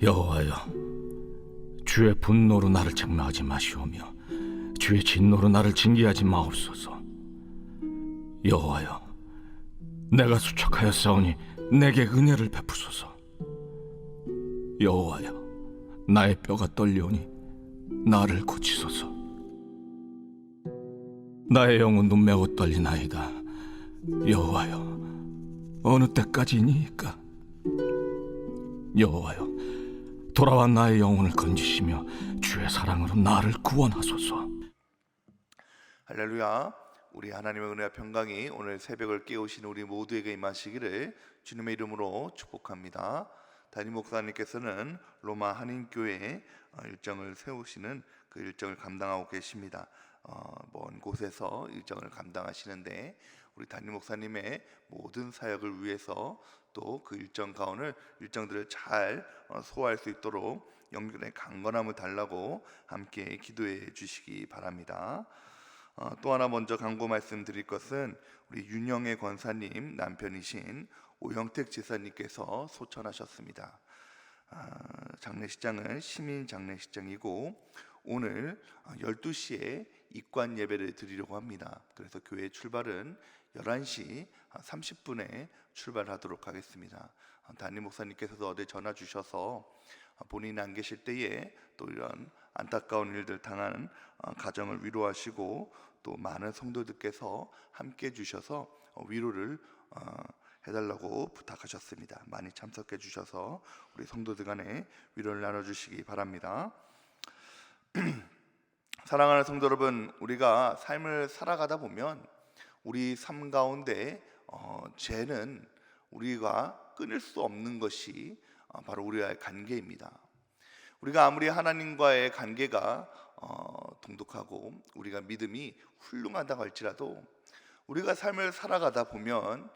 여호와여, 주의 분노로 나를 책망하지 마시오며 주의 진노로 나를 징계하지 마옵소서. 여호와여, 내가 수척하여 싸우니 내게 은혜를 베푸소서. 여호와여, 나의 뼈가 떨려오니 나를 고치소서. 나의 영혼도 매우 떨리나이다. 여호와여, 어느 때까지이니까? 여호와여, 돌아와 나의 영혼을 건지시며 주의 사랑으로 나를 구원하소서. 할렐루야. 우리 하나님의 은혜와 평강이 오늘 새벽을 깨우신 우리 모두에게 임하시기를 주님의 이름으로 축복합니다. 담임 목사님께서는 로마 한인교회 일정을 세우시는 그 일정을 감당하고 계십니다. 먼 곳에서 일정을 감당하시는데 우리 담임 목사님의 모든 사역을 위해서 또 그 일정들을 잘 소화할 수 있도록 영전의 강건함을 달라고 함께 기도해 주시기 바랍니다. 또 하나 먼저 간구 말씀드릴 것은 우리 윤영애 권사님 남편이신 오형택 지사님께서 소천하셨습니다. 장례식장은 시민 장례식장이고 오늘 12시에 입관 예배를 드리려고 합니다. 그래서 교회 출발은 11시 30분에 출발하도록 하겠습니다. 담임 목사님께서도 어제 전화 주셔서 본인 안 계실 때에 또 이런 안타까운 일들 당한 가정을 위로하시고 또 많은 성도들께서 함께 해주셔서 위로를 해달라고 부탁하셨습니다. 많이 참석해 주셔서 우리 성도들 간에 위로를 나눠주시기 바랍니다. 사랑하는 성도 여러분, 우리가 삶을 살아가다 보면 우리 삶 가운데 죄는 우리가 끊을 수 없는 것이 바로 우리와의 관계입니다. 우리가 아무리 하나님과의 관계가 돈독하고 우리가 믿음이 훌륭하다고 할지라도 우리가 삶을 살아가다 보면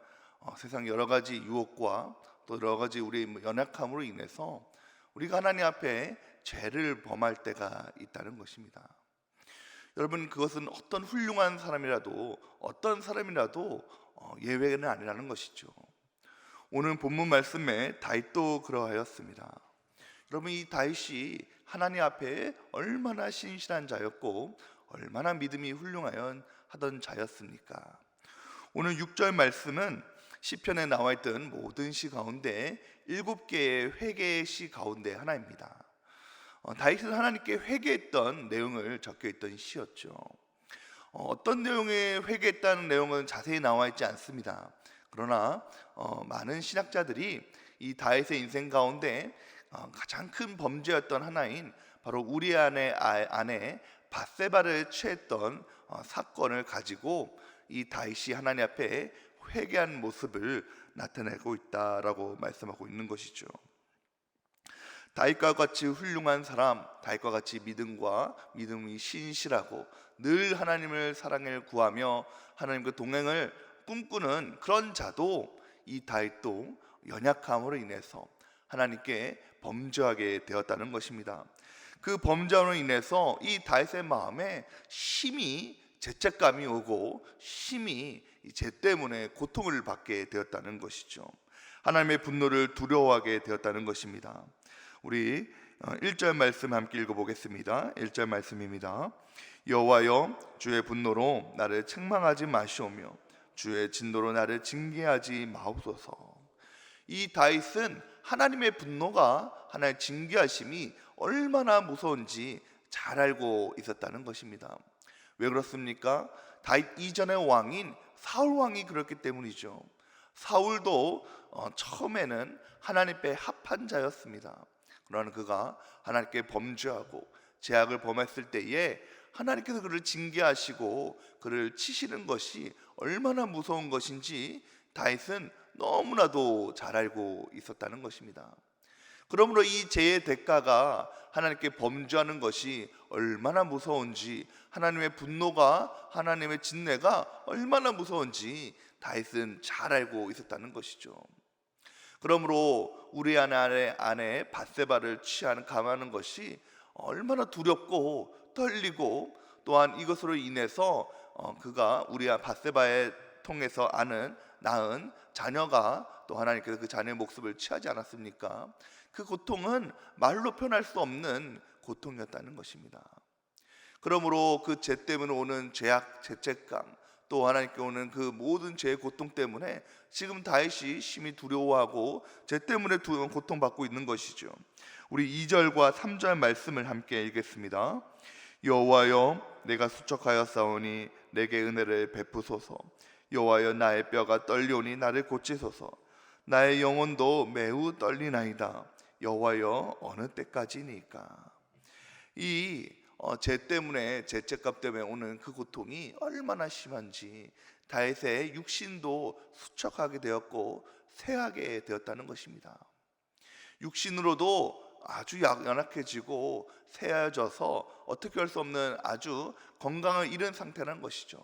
세상 여러 가지 유혹과 또 여러 가지 우리의 연약함으로 인해서 우리가 하나님 앞에 죄를 범할 때가 있다는 것입니다. 여러분, 그것은 어떤 훌륭한 사람이라도 어떤 사람이라도 예외는 아니라는 것이죠. 오늘 본문 말씀에 다윗도 그러하였습니다. 여러분, 이 다윗이 하나님 앞에 얼마나 신실한 자였고 얼마나 믿음이 훌륭하던 자였습니까? 오늘 6절 말씀은 시편에 나와 있던 모든 시 가운데 7개의 회개의 시 가운데 하나입니다. 다윗은 하나님께 회개했던 내용을 적혀 있던 시였죠. 어떤 내용에 회개했다는 내용은 자세히 나와 있지 않습니다. 그러나 많은 신학자들이 이 다윗의 인생 가운데 가장 큰 범죄였던 하나인 바로 우리아의 아내 밧세바를 취했던 사건을 가지고 이 다윗이 하나님 앞에 회개한 모습을 나타내고 있다라고 말씀하고 있는 것이죠. 다윗과 같이 훌륭한 사람, 다윗과 같이 믿음이 신실하고 늘 하나님을 사랑을 구하며 하나님과 동행을 꿈꾸는 그런 자도 이 다윗도 연약함으로 인해서 하나님께 범죄하게 되었다는 것입니다. 그 범죄로 인해서 이 다윗의 마음에 심히 죄책감이 오고 심히 죄 때문에 고통을 받게 되었다는 것이죠. 하나님의 분노를 두려워하게 되었다는 것입니다. 우리 1절 말씀 함께 읽어보겠습니다. 1절 말씀입니다. 여호와여, 주의 분노로 나를 책망하지 마시오며 주의 진노로 나를 징계하지 마옵소서. 이 다윗은 하나님의 분노가, 하나님의 징계하심이 얼마나 무서운지 잘 알고 있었다는 것입니다. 왜 그렇습니까? 다윗 이전의 왕인 사울 왕이 그렇기 때문이죠. 사울도 처음에는 하나님께 합한 자였습니다. 그러나 그가 하나님께 범죄하고 죄악을 범했을 때에 하나님께서 그를 징계하시고 그를 치시는 것이 얼마나 무서운 것인지 다윗은 너무나도 잘 알고 있었다는 것입니다. 그러므로 이 죄의 대가가 하나님께 범죄하는 것이 얼마나 무서운지, 하나님의 분노가, 하나님의 진노가 얼마나 무서운지 다윗은 잘 알고 있었다는 것이죠. 그러므로 우리 아내 밧세바를 감하는 것이 얼마나 두렵고 떨리고, 또한 이것으로 인해서 그가 우리 밧세바에 통해서 낳은 자녀가 또 하나님께서 그 자녀의 목숨을 취하지 않았습니까? 그 고통은 말로 표현할 수 없는 고통이었다는 것입니다. 그러므로 그 죄 때문에 오는 죄악, 죄책감, 또 하나님께 오는 그 모든 죄의 고통 때문에 지금 다윗이 심히 두려워하고 죄 때문에 고통받고 있는 것이죠. 우리 2절과 3절 말씀을 함께 읽겠습니다. 여호와여, 내가 수척하였사오니 내게 은혜를 베푸소서. 여호와여, 나의 뼈가 떨리오니 나를 고치소서. 나의 영혼도 매우 떨리나이다. 여호와여, 어느 때까지니까. 이 죄 때문에, 죄책감 때문에 오는 그 고통이 얼마나 심한지 다윗의 육신도 수척하게 되었고 쇠하게 되었다는 것입니다. 육신으로도 아주 연약해지고 쇠해져서 어떻게 할 수 없는 아주 건강을 잃은 상태라는 것이죠.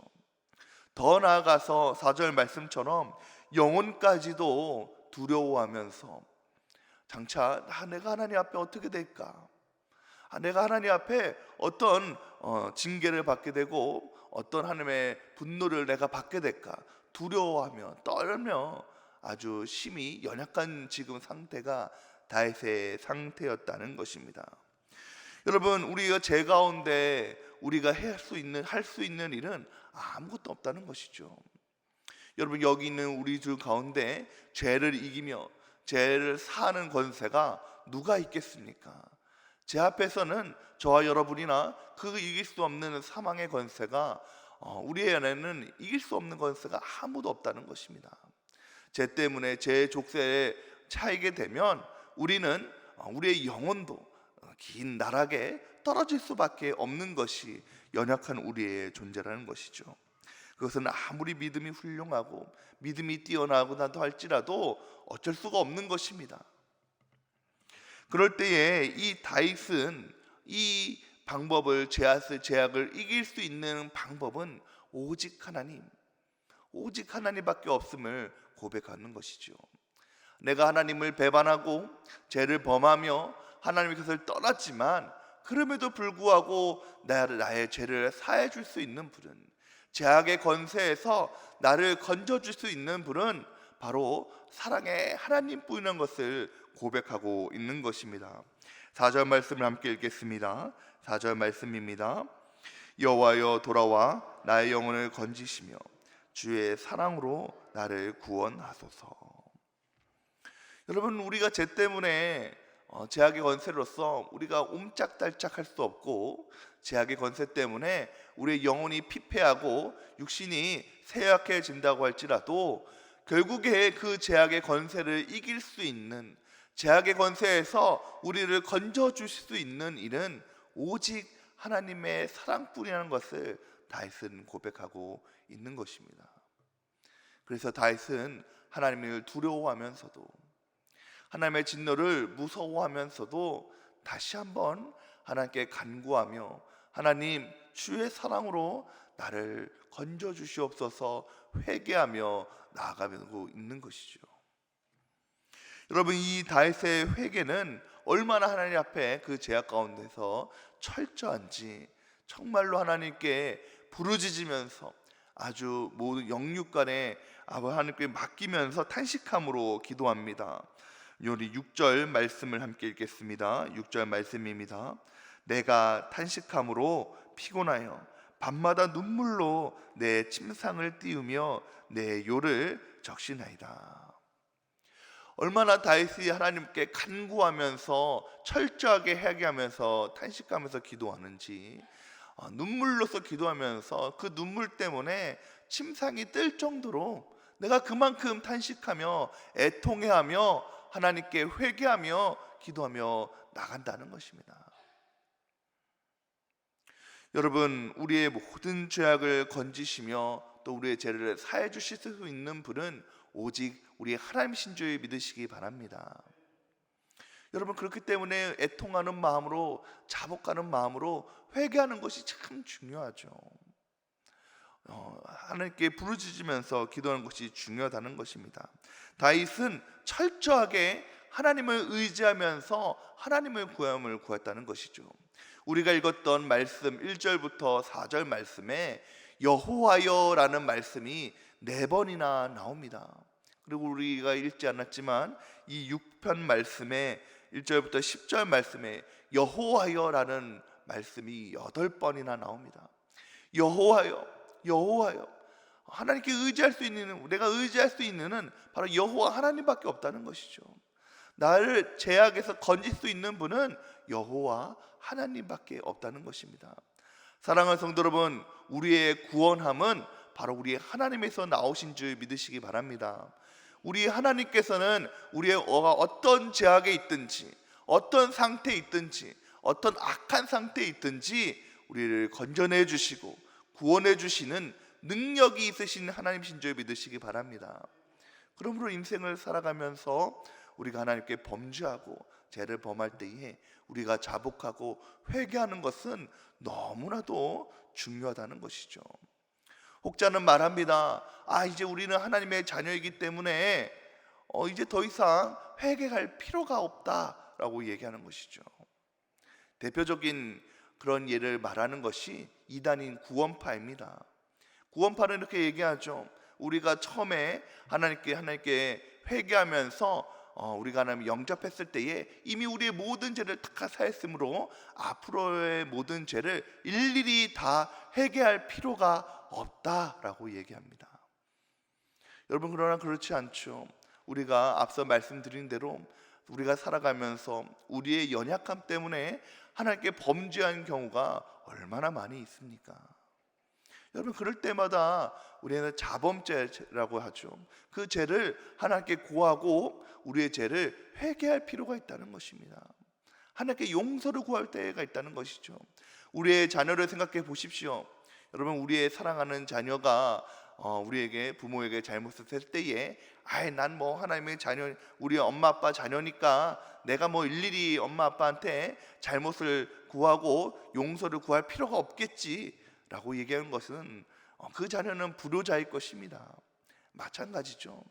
더 나아가서 4절 말씀처럼 영혼까지도 두려워하면서 장차 내가 하나님 앞에 어떻게 될까? 내가 하나님 앞에 어떤 징계를 받게 되고 어떤 하나님의 분노를 내가 받게 될까? 두려워하며 떨며 아주 심히 연약한 지금 상태가 다윗의 상태였다는 것입니다. 여러분, 우리가 죄 가운데 우리가 할 수 있는 일은 아무것도 없다는 것이죠. 여러분, 여기 있는 우리들 가운데 죄를 이기며 죄를 사하는 권세가 누가 있겠습니까? 제 앞에서는 저와 여러분이나 그 이길 수 없는 사망의 권세가 우리 안에는 이길 수 없는 권세가 아무도 없다는 것입니다. 죄 때문에 죄의 족쇄에 차이게 되면 우리는 우리의 영혼도 긴 나락에 떨어질 수밖에 없는 것이 연약한 우리의 존재라는 것이죠. 그것은 아무리 믿음이 훌륭하고 믿음이 뛰어나고나도 할지라도 어쩔 수가 없는 것입니다. 그럴 때에 이 다윗은 이 방법을, 죄악을 이길 수 있는 방법은 오직 하나님밖에 없음을 고백하는 것이죠. 내가 하나님을 배반하고 죄를 범하며 하나님의 것을 떠났지만 그럼에도 불구하고 나의 죄를 사해 줄 수 있는 분은, 죄악의 권세에서 나를 건져줄 수 있는 분은 바로 사랑의 하나님뿐이라는 것을 고백하고 있는 것입니다. 4절 말씀을 함께 읽겠습니다. 4절 말씀입니다. 여호와여, 돌아와 나의 영혼을 건지시며 주의 사랑으로 나를 구원하소서. 여러분, 우리가 죄 때문에 죄악의 권세로서 우리가 옴짝달짝할 수 없고, 죄악의 권세 때문에 우리의 영혼이 피폐하고 육신이 쇠약해진다고 할지라도 결국에 그 죄악의 권세를 이길 수 있는, 죄악의 권세에서 우리를 건져주실 수 있는 일은 오직 하나님의 사랑뿐이라는 것을 다윗은 고백하고 있는 것입니다. 그래서 다윗은 하나님을 두려워하면서도, 하나님의 진노를 무서워하면서도 다시 한번 하나님께 간구하며, 하나님, 주의 사랑으로 나를 건져주시옵소서 회개하며 나아가고 있는 것이죠. 여러분, 이 다윗의 회개는 얼마나 하나님 앞에 그 죄악 가운데서 철저한지, 정말로 하나님께 부르짖으면서 아주 모든 영육간에 하나님께 맡기면서 탄식함으로 기도합니다. 우리 6절 말씀을 함께 읽겠습니다. 6절 말씀입니다. 내가 탄식함으로 피곤하여 밤마다 눈물로 내 침상을 띄우며 내 요를 적시나이다. 얼마나 다윗이 하나님께 간구하면서 철저하게 회개하면서 탄식하면서 기도하는지, 눈물로서 기도하면서 그 눈물 때문에 침상이 뜰 정도로 내가 그만큼 탄식하며 애통해하며 하나님께 회개하며 기도하며 나간다는 것입니다. 여러분, 우리의 모든 죄악을 건지시며 또 우리의 죄를 사해 주실 수 있는 분은 오직 우리 하나님이신 줄 믿으시기 바랍니다. 여러분, 그렇기 때문에 애통하는 마음으로, 자복하는 마음으로 회개하는 것이 참 중요하죠. 하나님께 부르짖으면서 기도하는 것이 중요하다는 것입니다. 다윗은 철저하게 하나님을 의지하면서 하나님의 구원을 구했다는 것이죠. 우리가 읽었던 말씀 1절부터 4절 말씀에 여호와여라는 말씀이 4번이나 나옵니다. 그리고 우리가 읽지 않았지만 이 6편 말씀에 1절부터 10절 말씀에 여호와여라는 말씀이 8번이나 나옵니다. 여호와여, 여호와여. 하나님께 의지할 수 있는, 내가 의지할 수 있는 바로 여호와 하나님밖에 없다는 것이죠. 나를 죄악에서 건질 수 있는 분은 여호와 하나님밖에 없다는 것입니다. 사랑하는 성도 여러분, 우리의 구원함은 바로 우리 하나님에서 나오신 줄 믿으시기 바랍니다. 우리 하나님께서는 우리의 어떤 죄악에 있든지, 어떤 상태에 있든지, 어떤 악한 상태에 있든지 우리를 건져내 주시고 구원해 주시는 능력이 있으신 하나님이신 줄 믿으시기 바랍니다. 그러므로 인생을 살아가면서 우리가 하나님께 범죄하고 죄를 범할 때에 우리가 자복하고 회개하는 것은 너무나도 중요하다는 것이죠. 혹자는 말합니다. 이제 우리는 하나님의 자녀이기 때문에 이제 더 이상 회개할 필요가 없다라고 얘기하는 것이죠. 대표적인 그런 예를 말하는 것이 이단인 구원파입니다. 구원파는 이렇게 얘기하죠. 우리가 처음에 하나님께 회개하면서 우리가 하나님 영접했을 때에 이미 우리의 모든 죄를 다 사했으므로 앞으로의 모든 죄를 일일이 다 회개할 필요가 없다라고 얘기합니다. 여러분, 그러나 그렇지 않죠. 우리가 앞서 말씀드린 대로 우리가 살아가면서 우리의 연약함 때문에 하나님께 범죄한 경우가 얼마나 많이 있습니까? 여러분, 그럴 때마다 우리는 자범죄라고 하죠. 그 죄를 하나님께 고하고 우리의 죄를 회개할 필요가 있다는 것입니다. 하나님께 용서를 구할 때가 있다는 것이죠. 우리의 자녀를 생각해 보십시오. 여러분, 우리의 사랑하는 자녀가 우리에게, 부모에게 잘못을 했을 때에 난 뭐 하나님의 자녀, 우리 엄마 아빠 자녀니까 내가 뭐 일일이 엄마 아빠한테 잘못을 구하고 용서를 구할 필요가 없겠지 라고 얘기하는 것은 그 자녀는 불효자일 것입니다. 마찬가지죠.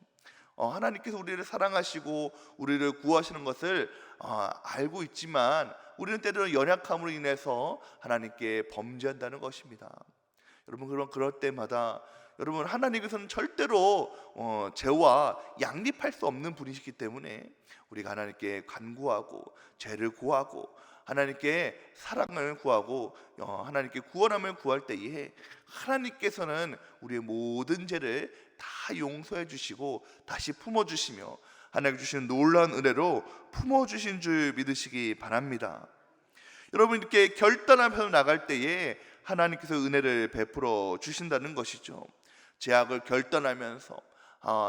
하나님께서 우리를 사랑하시고 우리를 구하시는 것을 알고 있지만 우리는 때로는 연약함으로 인해서 하나님께 범죄한다는 것입니다. 여러분, 그럴 때마다 여러분, 하나님께서는 절대로 죄와 양립할 수 없는 분이시기 때문에 우리가 하나님께 간구하고 죄를 구하고 하나님께 사랑을 구하고 하나님께 구원함을 구할 때에 하나님께서는 우리의 모든 죄를 다 용서해 주시고 다시 품어주시며 하나님 주시는 놀라운 은혜로 품어주신 줄 믿으시기 바랍니다. 여러분, 이렇게 결단하면서 나갈 때에 하나님께서 은혜를 베풀어 주신다는 것이죠. 죄악을 결단하면서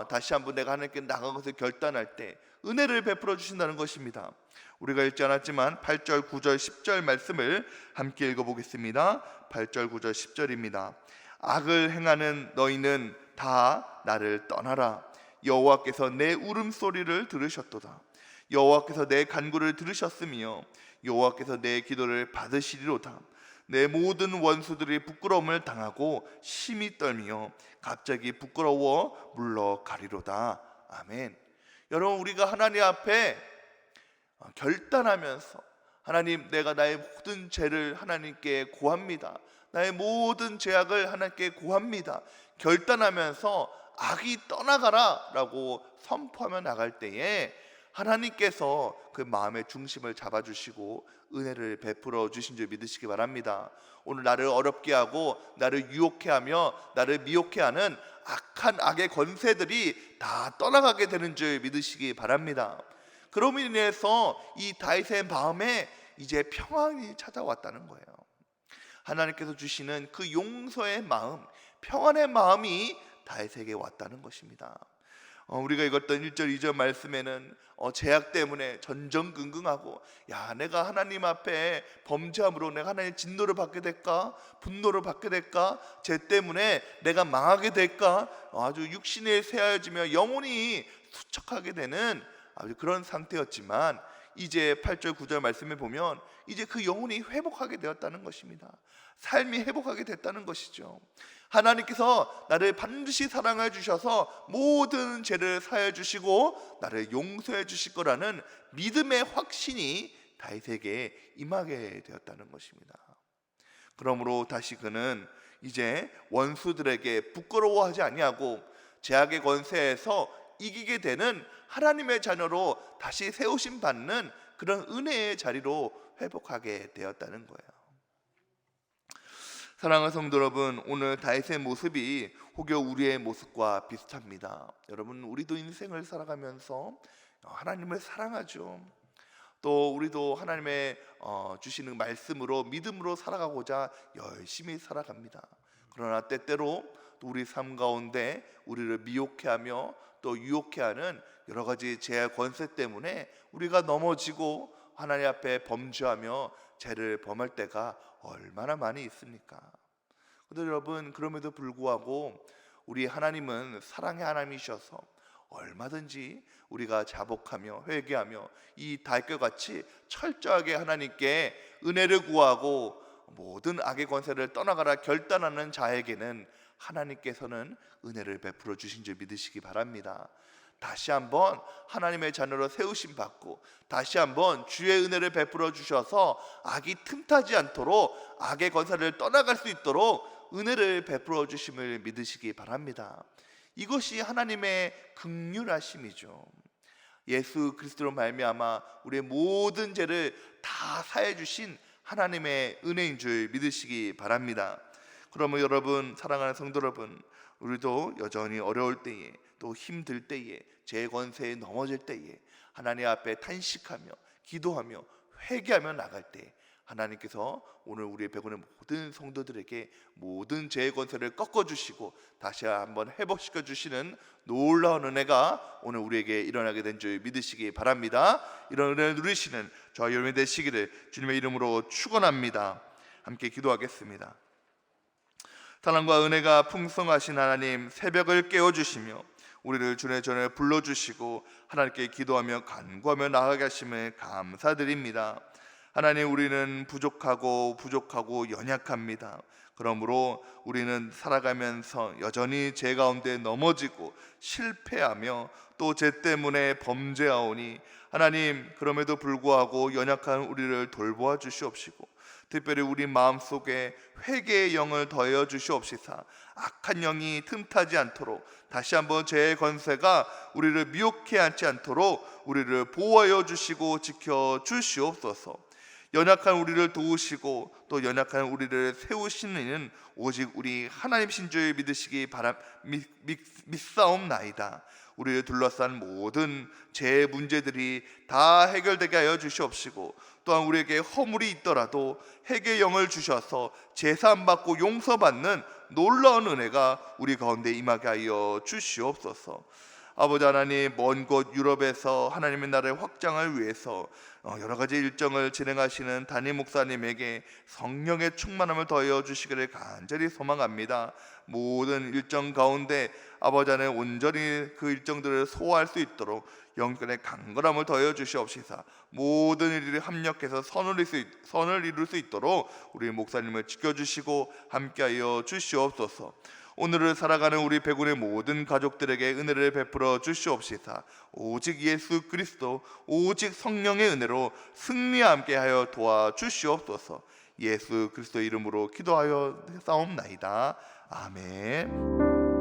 다시 한번 내가 하나님께 나간 것을 결단할 때 은혜를 베풀어 주신다는 것입니다. 우리가 읽지 않았지만 8절, 9절, 10절 말씀을 함께 읽어보겠습니다. 8절, 9절, 10절입니다. 악을 행하는 너희는 다 나를 떠나라. 여호와께서 내 울음소리를 들으셨도다. 여호와께서 내 간구를 들으셨으며 여호와께서 내 기도를 받으시리로다. 내 모든 원수들이 부끄러움을 당하고 심히 떨며 갑자기 부끄러워 물러가리로다. 아멘. 여러분, 우리가 하나님 앞에 결단하면서 하나님, 내가 나의 모든 죄를 하나님께 고합니다. 나의 모든 죄악을 하나님께 고합니다. 결단하면서 악이 떠나가라 라고 선포하며 나갈 때에 하나님께서 그 마음의 중심을 잡아주시고 은혜를 베풀어 주신 줄 믿으시기 바랍니다. 오늘 나를 어렵게 하고 나를 유혹해 하며 나를 미혹해 하는 악한 악의 권세들이 다 떠나가게 되는 줄 믿으시기 바랍니다. 그로 인해서 이 다윗의 마음에 이제 평안이 찾아왔다는 거예요. 하나님께서 주시는 그 용서의 마음, 평안의 마음이 다윗에게 왔다는 것입니다. 우리가 읽었던 1절 2절 말씀에는 죄악 때문에 전전긍긍하고 내가 하나님 앞에 범죄함으로 내가 하나님의 진노를 받게 될까, 분노를 받게 될까, 죄 때문에 내가 망하게 될까, 아주 육신에 새하여지며 영혼이 수척하게 되는 아주 그런 상태였지만 이제 8절 9절 말씀에 보면 이제 그 영혼이 회복하게 되었다는 것입니다. 삶이 회복하게 됐다는 것이죠. 하나님께서 나를 반드시 사랑해 주셔서 모든 죄를 사해 주시고 나를 용서해 주실 거라는 믿음의 확신이 다윗에게 임하게 되었다는 것입니다. 그러므로 다시 그는 이제 원수들에게 부끄러워하지 아니하고 죄악의 권세에서 이기게 되는 하나님의 자녀로 다시 세우심 받는 그런 은혜의 자리로 회복하게 되었다는 거예요. 사랑하는 성도 여러분, 오늘 다윗의 모습이 혹여 우리의 모습과 비슷합니다. 여러분, 우리도 인생을 살아가면서 하나님을 사랑하죠. 또 우리도 하나님의 주시는 말씀으로 믿음으로 살아가고자 열심히 살아갑니다. 그러나 때때로 또 우리 삶 가운데 우리를 미혹해하며 또 유혹해하는 여러 가지 죄의 권세 때문에 우리가 넘어지고 하나님 앞에 범죄하며 죄를 범할 때가 얼마나 많이 있습니까? 그런데 여러분, 그럼에도 불구하고 우리 하나님은 사랑의 하나님이셔서 얼마든지 우리가 자복하며 회개하며 이 다윗과 같이 철저하게 하나님께 은혜를 구하고 모든 악의 권세를 떠나가라 결단하는 자에게는 하나님께서는 은혜를 베풀어 주신 줄 믿으시기 바랍니다. 다시 한번 하나님의 자녀로 세우심 받고 다시 한번 주의 은혜를 베풀어 주셔서 악이 틈타지 않도록 악의 권세를 떠나갈 수 있도록 은혜를 베풀어 주심을 믿으시기 바랍니다. 이것이 하나님의 긍휼하심이죠. 예수 그리스도로 말미암아 우리의 모든 죄를 다 사해 주신 하나님의 은혜인 줄 믿으시기 바랍니다. 그러면 여러분, 사랑하는 성도 여러분, 우리도 여전히 어려울 때에 또 힘들 때에 죄의 권세에 넘어질 때에 하나님 앞에 탄식하며 기도하며 회개하며 나갈 때 하나님께서 오늘 우리의 배우는 모든 성도들에게 모든 죄의 권세를 꺾어주시고 다시 한번 회복시켜 주시는 놀라운 은혜가 오늘 우리에게 일어나게 된 줄 믿으시기 바랍니다. 이런 은혜를 누리시는 저와 여러분이 되시기를 주님의 이름으로 축원합니다. 함께 기도하겠습니다. 사랑과 은혜가 풍성하신 하나님, 새벽을 깨워주시며 우리를 주의 전에 불러주시고 하나님께 기도하며 간구하며 나아가게 하심을 감사드립니다. 하나님, 우리는 부족하고 연약합니다. 그러므로 우리는 살아가면서 여전히 죄 가운데 넘어지고 실패하며 또 죄 때문에 범죄하오니 하나님, 그럼에도 불구하고 연약한 우리를 돌보아 주시옵시고 특별히 우리 마음속에 회개의 영을 더하여 주시옵시사 악한 영이 틈타지 않도록 다시 한번 죄의 권세가 우리를 미혹해 앉지 않도록 우리를 보호하여 주시고 지켜 주시옵소서. 연약한 우리를 도우시고 또 연약한 우리를 세우시는 이는 오직 우리 하나님신 줄 믿으시기 믿사옵나이다. 우리를 둘러싼 모든 죄의 문제들이 다 해결되게 하여 주시옵시고 또한 우리에게 허물이 있더라도 회개의 영을 주셔서 제사함 받고 용서받는 놀라운 은혜가 우리 가운데 임하게 하여 주시옵소서. 아버지 하나님, 먼 곳 유럽에서 하나님의 나라의 확장을 위해서 여러 가지 일정을 진행하시는 담임 목사님에게 성령의 충만함을 더하여 주시기를 간절히 소망합니다. 모든 일정 가운데 아버지 하나님, 온전히 그 일정들을 소화할 수 있도록 영권의 강건함을 더하여 주시옵시사 모든 일들이 합력해서 선을 이룰 수 있도록 우리 목사님을 지켜주시고 함께하여 주시옵소서. 오늘을 살아가는 우리 백운의 모든 가족들에게 은혜를 베풀어 주시옵시사 오직 예수 그리스도 오직 성령의 은혜로 승리와 함께하여 도와주시옵소서. 예수 그리스도 이름으로 기도하여 싸움나이다. 아멘.